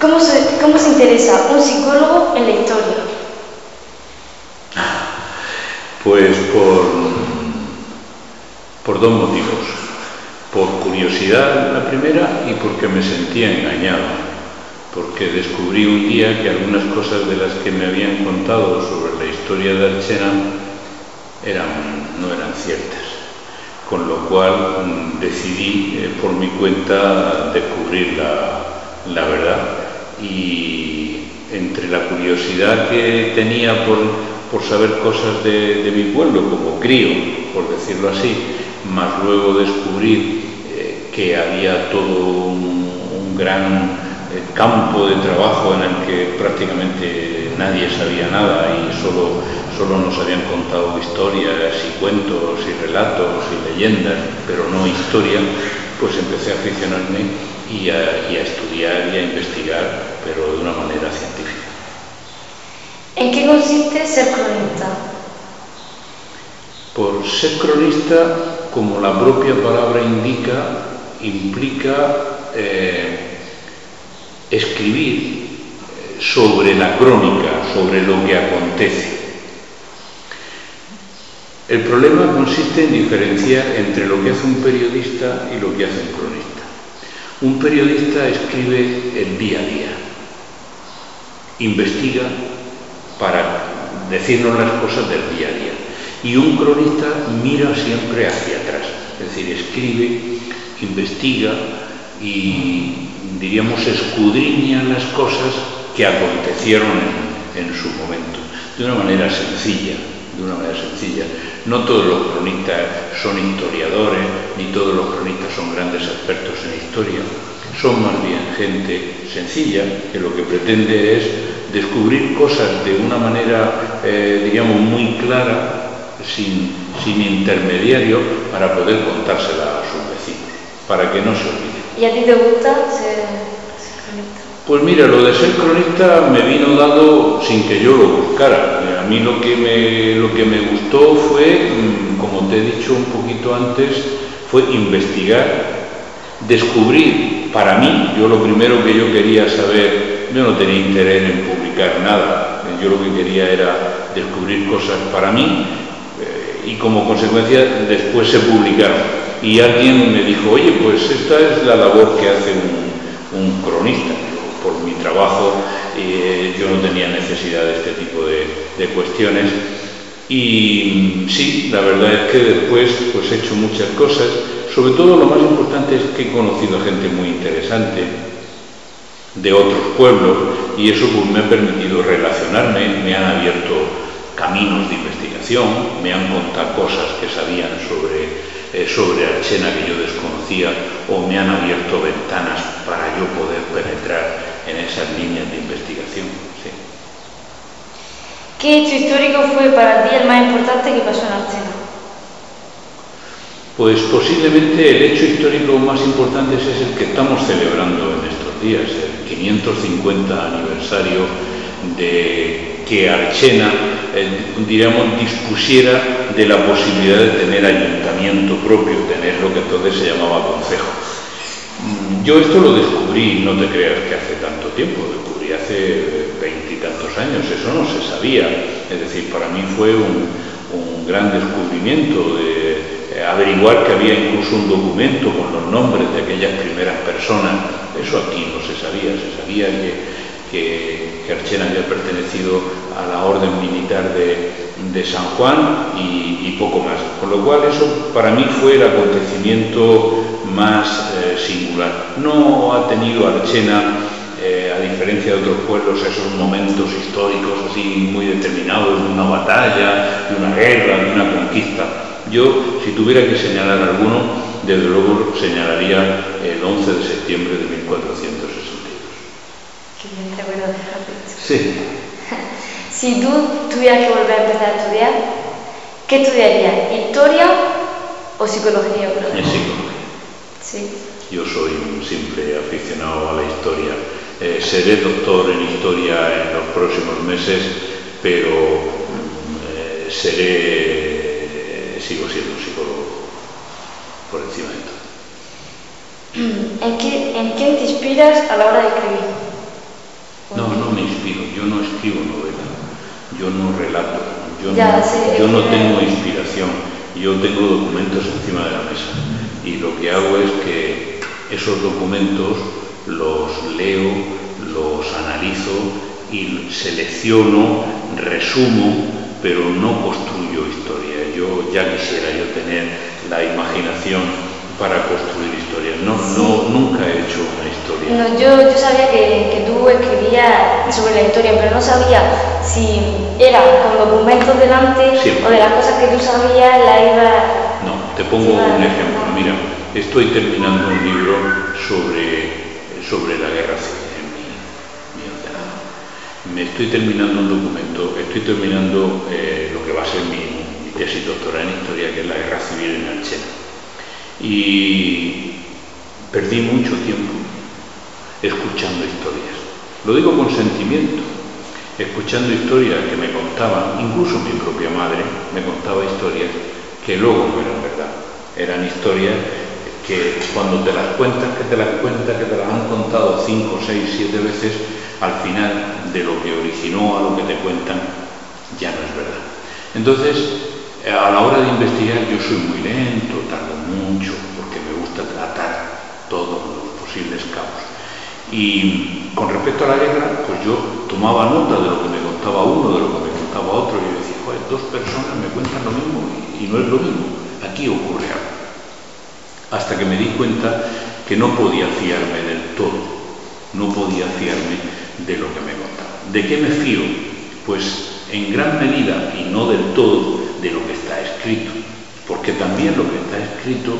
¿Cómo se interesa un psicólogo en la historia? Pues por dos motivos. Por curiosidad, la primera, y porque me sentía engañado. Porque descubrí un día que algunas cosas de las que me habían contado sobre la historia de Archena no eran ciertas. Con lo cual decidí por mi cuenta descubrir la verdad. Y entre la curiosidad que tenía por saber cosas de mi pueblo como crío, por decirlo así, más luego descubrir que había todo un gran campo de trabajo en el que prácticamente nadie sabía nada y solo nos habían contado historias y cuentos y relatos y leyendas, pero no historia, pues empecé a aficionarme y a estudiar y a investigar, pero de una manera científica. ¿En qué consiste ser cronista? Por ser cronista, como la propia palabra implica escribir sobre la crónica, sobre lo que acontece. El problema consiste en diferenciar entre lo que hace un periodista y lo que hace un cronista. Un periodista escribe el día a día, investiga para decirnos las cosas del día a día. Y un cronista mira siempre hacia atrás, es decir, escribe, investiga y, diríamos, escudriña las cosas que acontecieron en su momento, de una manera sencilla. No todos los cronistas son historiadores, ni todos los cronistas son grandes expertos en historia, son más bien gente sencilla que lo que pretende es descubrir cosas de una manera, diríamos, muy clara, sin intermediario, para poder contársela a sus vecinos, para que no se olvide. ¿Y a ti te gusta ser cronista? Pues mira, lo de ser cronista me vino dado sin que yo lo buscara. A mí lo que me gustó fue, como te he dicho un poquito antes, fue investigar, descubrir. Para mí, yo lo primero que yo quería saber, yo no tenía interés en publicar nada, yo lo que quería era descubrir cosas para mí y como consecuencia después se publicaron. Y alguien me dijo, oye, pues esta es la labor que hace un cronista. Por mi trabajo yo no tenía necesidad de este tipo de cuestiones. Y sí, la verdad es que después pues he hecho muchas cosas. Sobre todo lo más importante es que he conocido a gente muy interesante de otros pueblos y eso pues me ha permitido relacionarme, me han abierto caminos de investigación, me han contado cosas que sabían sobre Archena que yo desconocía o me han abierto ventanas para yo poder penetrar en esas líneas de investigación. Sí. ¿Qué hecho histórico fue para ti el más importante que pasó en Archena? Pues posiblemente el hecho histórico más importante es el que estamos celebrando en estos días, el 550 aniversario de que Archena, diríamos, dispusiera de la posibilidad de tener ayuntamiento propio, tener lo que entonces se llamaba concejo. Yo esto lo descubrí, no te creas que hace tanto tiempo, descubrí hace 20 y tantos años, eso no se sabía, es decir, para mí fue un gran descubrimiento de averiguar que había incluso un documento con los nombres de aquellas primeras personas. Eso aquí no se sabía que Archena había pertenecido a la orden militar de San Juan y poco más, con lo cual eso para mí fue el acontecimiento más singular. No ha tenido Archena, a diferencia de otros pueblos, esos momentos históricos así muy determinados de una batalla, de una guerra, de una conquista. Yo, si tuviera que señalar alguno, desde luego señalaría el 11 de septiembre de 1462. Qué bien te acuerdas de esa fecha. Sí. Si tú tuvieras que volver a empezar a estudiar, ¿qué estudiarías? ¿Historia o psicología? En psicología. Sí. Yo soy un simple aficionado a la historia. Seré doctor en historia en los próximos meses, pero sigo siendo un psicólogo por encima de todo. ¿En quién te inspiras a la hora de escribir? inspiro, yo no escribo novela, yo no relato, Ya, yo no tengo inspiración, yo tengo documentos encima de la mesa y lo que hago es que esos documentos los leo, los analizo y selecciono, resumo, pero no construyo historia. Yo ya quisiera yo tener la imaginación para construir historias. Nunca he hecho una historia. No, yo sabía que tú escribías sobre la historia, pero no sabía si era con documentos delante o de las cosas que tú sabías la iba... No, te pongo un ejemplo. Mira, estoy terminando un libro sobre la guerra civil en mi ordenador. Me estoy terminando un documento, estoy terminando lo que va a ser mi tesis doctoral en historia, que es la guerra civil en Archena. Y perdí mucho tiempo escuchando historias. Lo digo con sentimiento, escuchando historias que me contaban, incluso mi propia madre me contaba historias que luego no eran verdad. Eran historias que cuando te las cuentas, que te las han contado 5, 6, 7 veces, al final de lo que originó a lo que te cuentan, ya no es verdad. Entonces, a la hora de investigar yo soy muy lento, tardo mucho, porque me gusta tratar todos los posibles cabos. Y con respecto a la guerra, pues yo tomaba nota de lo que me contaba uno, de lo que me contaba otro, y yo decía, joder, 2 personas me cuentan lo mismo y no es lo mismo, aquí ocurre algo. Hasta que me di cuenta que no podía fiarme del todo, no podía fiarme de lo que me contaba. ¿De qué me fío? Pues en gran medida, y no del todo, de lo que está escrito, porque también lo que está escrito,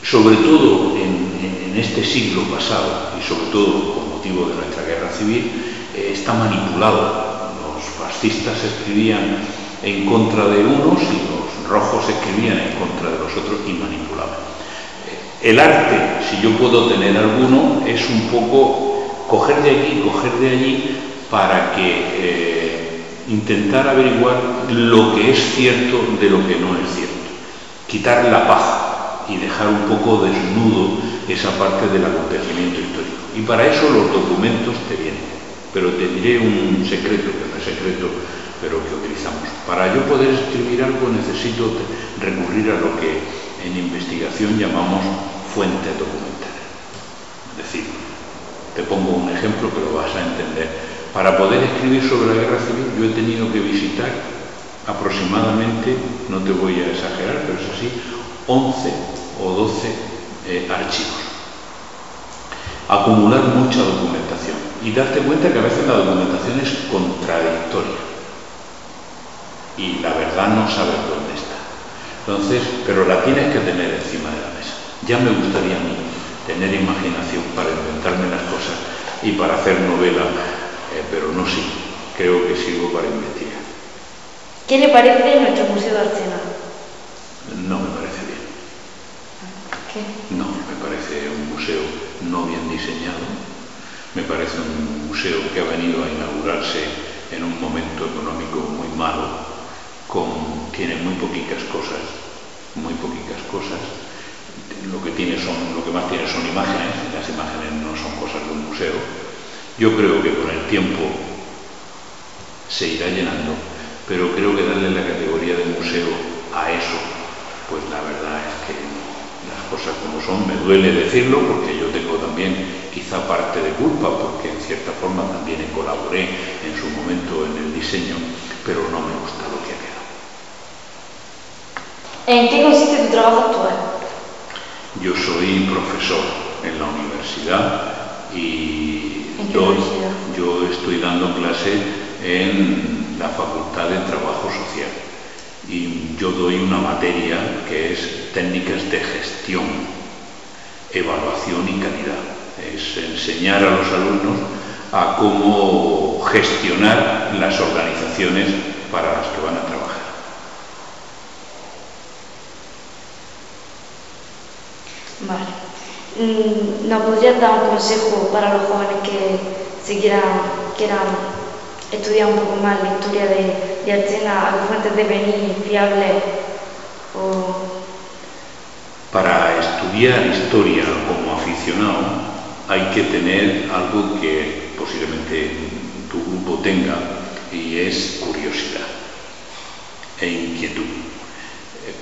sobre todo en este siglo pasado, y sobre todo con motivo de nuestra guerra civil, está manipulado. Los fascistas escribían en contra de unos y los rojos escribían en contra de los otros y manipulaban. El arte, si yo puedo tener alguno, es un poco coger de aquí, coger de allí, para que intentar averiguar lo que es cierto de lo que no es cierto. Quitar la paja y dejar un poco desnudo esa parte del acontecimiento histórico. Y para eso los documentos te vienen. Pero te diré un secreto, que no es secreto, pero que utilizamos. Para yo poder escribir algo necesito recurrir a lo que en investigación llamamos fuente documental. Es decir, te pongo un ejemplo que lo vas a entender. Para poder escribir sobre la guerra civil yo he tenido que visitar aproximadamente, no te voy a exagerar, pero es así, 11 o 12 archivos. Acumular mucha documentación y darte cuenta que a veces la documentación es contradictoria y la verdad no sabes dónde está. Entonces, pero la tienes que tener encima de la mesa. Ya me gustaría a mí tener imaginación para inventarme las cosas y para hacer novela, pero no sigo. Creo que sigo para investigar. ¿Qué le parece nuestro Museo de Archena? No me parece bien. ¿Qué? No, me parece un museo no bien diseñado. Me parece un museo que ha venido a inaugurarse en un momento económico muy malo, tiene muy poquitas cosas, muy poquitas cosas. Lo que más tiene son imágenes, y las imágenes no son cosas de un museo. Yo creo que con el tiempo se irá llenando, pero creo que darle la categoría de museo a eso, pues la verdad es que las cosas como son, me duele decirlo porque yo tengo también quizá parte de culpa, porque en cierta forma también colaboré en su momento en el diseño, pero no me gusta lo que ha quedado. ¿En qué consiste tu trabajo actual? Yo soy profesor en la universidad y yo estoy dando clase en la Facultad de Trabajo Social y yo doy una materia que es técnicas de gestión, evaluación y calidad. Es enseñar a los alumnos a cómo gestionar las organizaciones para las que van a trabajar. Vale. ¿Nos podrías dar un consejo para los jóvenes que quieran estudiar un poco más la historia de Archena, algo fuentes de venir fiables? Para estudiar historia como aficionado hay que tener algo que posiblemente tu grupo tenga, y es curiosidad e inquietud.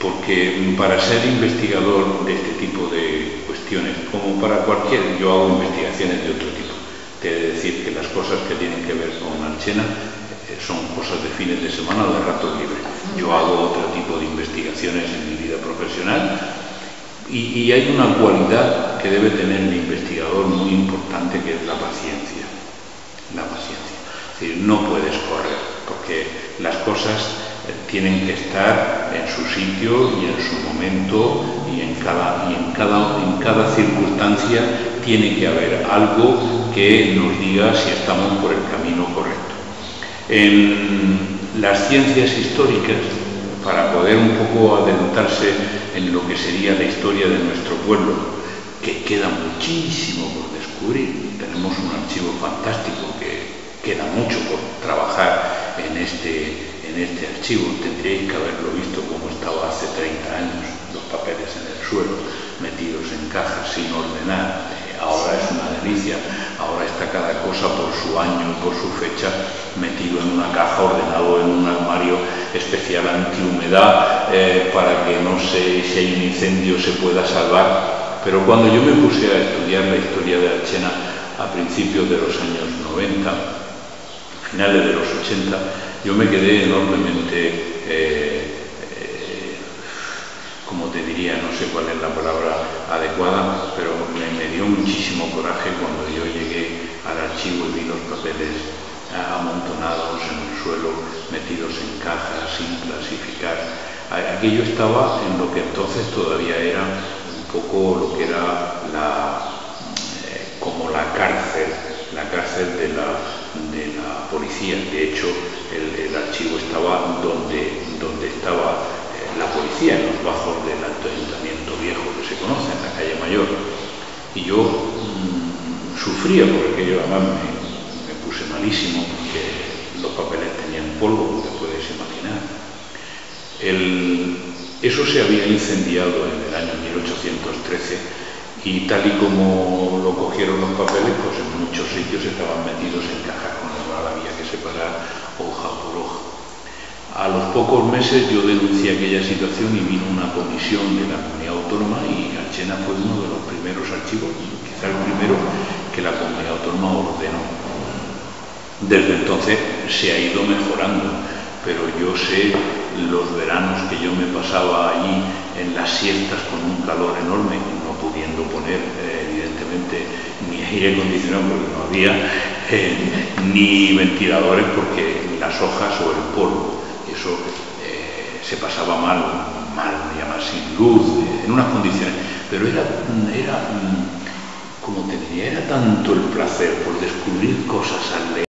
Porque para ser investigador de este tipo de cuestiones, como para cualquier, yo hago investigaciones de otro tipo. Te he de decir que las cosas que tienen que ver con Archena son cosas de fines de semana o de ratos libres. Yo hago otro tipo de investigaciones en mi vida profesional y hay una cualidad que debe tener el investigador muy importante, que es la paciencia. La paciencia. Es decir, no puedes correr, porque las cosas tienen que estar en su sitio y en su momento, y en cada circunstancia tiene que haber algo que nos diga si estamos por el camino correcto. En las ciencias históricas, para poder un poco adelantarse en lo que sería la historia de nuestro pueblo, que queda muchísimo por descubrir, tenemos un archivo fantástico que queda mucho por trabajar en este archivo. Tendríais que haberlo visto como estaba hace 30 años, los papeles en el suelo, metidos en cajas sin ordenar. Ahora es una delicia, ahora está cada cosa por su año y por su fecha, metido en una caja, ordenado en un armario especial antihumedad, para que no sé si hay un incendio se pueda salvar. Pero cuando yo me puse a estudiar la historia de Archena a principios de los años 90, finales de los 80, yo me quedé enormemente, como te diría, no sé cuál es la palabra adecuada, pero me dio muchísimo coraje cuando yo llegué al archivo y vi los papeles amontonados en el suelo, metidos en cajas, sin clasificar. Aquello estaba en lo que entonces todavía era un poco lo que era como la cárcel de la policía. De hecho, el archivo estaba donde estaba la policía, en los bajos del Alto Ayuntamiento Viejo, que se conoce, en la calle Mayor. Y yo sufría por aquello, además me puse malísimo, porque los papeles tenían polvo, como te puedes imaginar. Eso se había incendiado en el año 1813, y tal y como lo cogieron los papeles, pues en muchos sitios estaban metidos en cajas, con lo cual había que separar hoja por hoja. A los pocos meses yo denuncié aquella situación y vino una comisión de la Comunidad Autónoma, y Archena fue uno de los primeros archivos, quizá el primero, que la Comunidad Autónoma ordenó. Desde entonces se ha ido mejorando, pero yo sé los veranos que yo me pasaba allí en las siestas con un calor enorme, no pudiendo poner evidentemente ni aire acondicionado porque no había, ni ventiladores porque las hojas o el polvo, eso se pasaba mal, y además sin luz, en unas condiciones, pero era como te diría, era tanto el placer por descubrir cosas al leer.